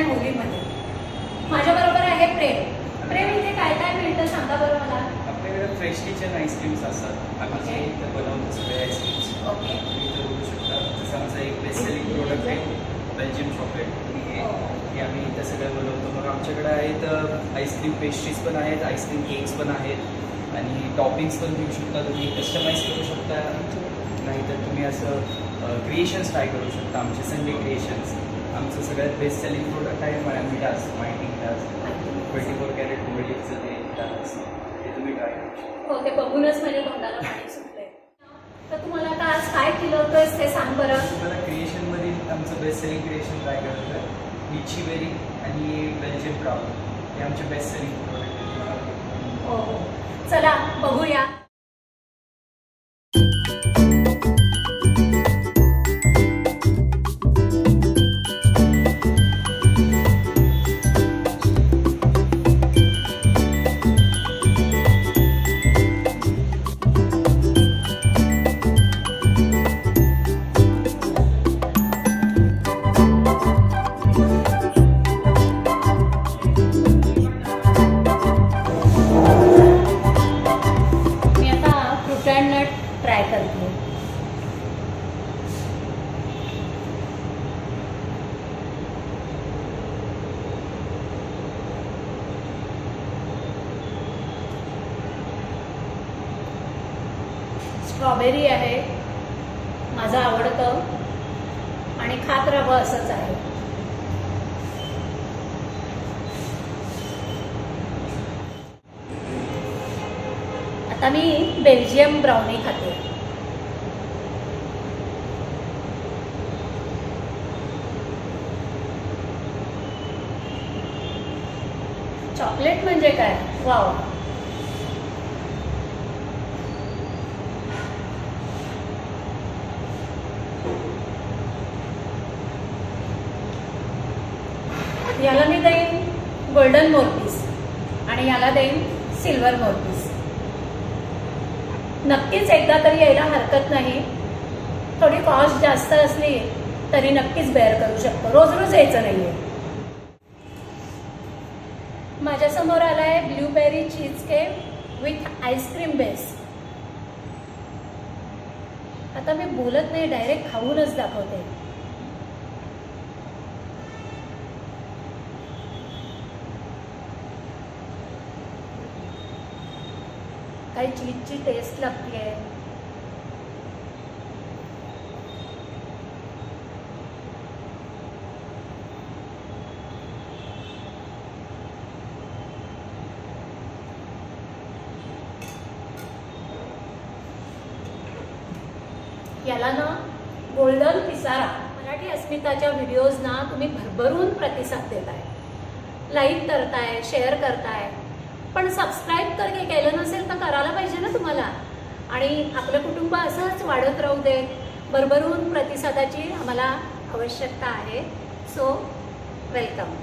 होलीमध्ये. माझ्याबरोबर आहे प्रेम. प्रेम, इथे काय काय मिळतं सांगा बरं मला. आपल्याकडे फ्रेश किचन आईस्क्रीम्स असतात. आम्ही जे इथं बनवतो सगळे आईस्क्रीम्स. ओके. इथं बघू शकता. जसं आमचं एक बेस्ट सेलिंग प्रोडक्ट आहे बेल्जियम चॉकलेट. हे आम्ही इथं सगळं बनवतो. मग आमच्याकडे आहेत आईस्क्रीम पेस्ट्रीज पण आहेत, आईस्क्रीम केक्स पण आहेत आणि टॉपिंग्स पण घेऊ शकता तुम्ही, कस्टमाइज करू शकता. नाहीतर तुम्ही असं क्रिएशन्स ट्राय करू शकता. आमचे संडे क्रिएशन्स आमचं सगळ्यात बेस्ट सेलिंग प्रोडक्ट आहे मिठास माहिती मिठास 24 कॅरेट गोल्डचं ते मिठास. ते तुम्ही ट्राय करू शकता. हो, ते बघूनच माझ्या तोंडाला पाणी सुटलंय. तर तुम्हाला आता आज काय केलं होतं ते सांग बरं. तुम्हाला क्रिएशनमध्ये आमचं बेस्ट सेलिंग क्रिएशन ट्राय करायचं लिची बेरी आणि बेल्जियम ब्राउन हे आमचे बेस्ट सेलिंग प्रोडक्ट आहेत. हो हो, चला बघूया. ट्राय करते. स्ट्रॉबेरी आहे, माझं आवडतं आणि खात राहावं असंच आहे. आता मी बेल्जियम ब्राउनी खाते. चॉकलेट म्हणजे काय, वाव. याला मी देईन गोल्डन मोरपीस आणि याला देईन सिल्वर मोरपीस. नक्कीच एकदा तरी यायला हरकत नाही. थोडी कॉस्ट जास्त असली तरी नक्कीच बेअर करू शकतो. रोज रोज यायचं नाहीये. माझ्यासमोर आलाय blueberry cheese cake with ice cream base. आता मी बोलत नाही, डायरेक्ट खाऊनच दाखवते. काही चीजची टेस्ट लागते. याला ना गोल्डन पिसारा. मराठी अस्मिताच्या व्हिडिओजना तुम्ही भरभरून प्रतिसाद देताय, लाईक करताय, शेअर करताय, पण सबस्क्राईब तर केलं नसेल तर करायला पाहिजे ना तुम्हाला. आणि आपलं कुटुंब असंच वाढत राहू दे. भरभरून प्रतिसादाची आम्हाला आवश्यकता आहे. So welcome.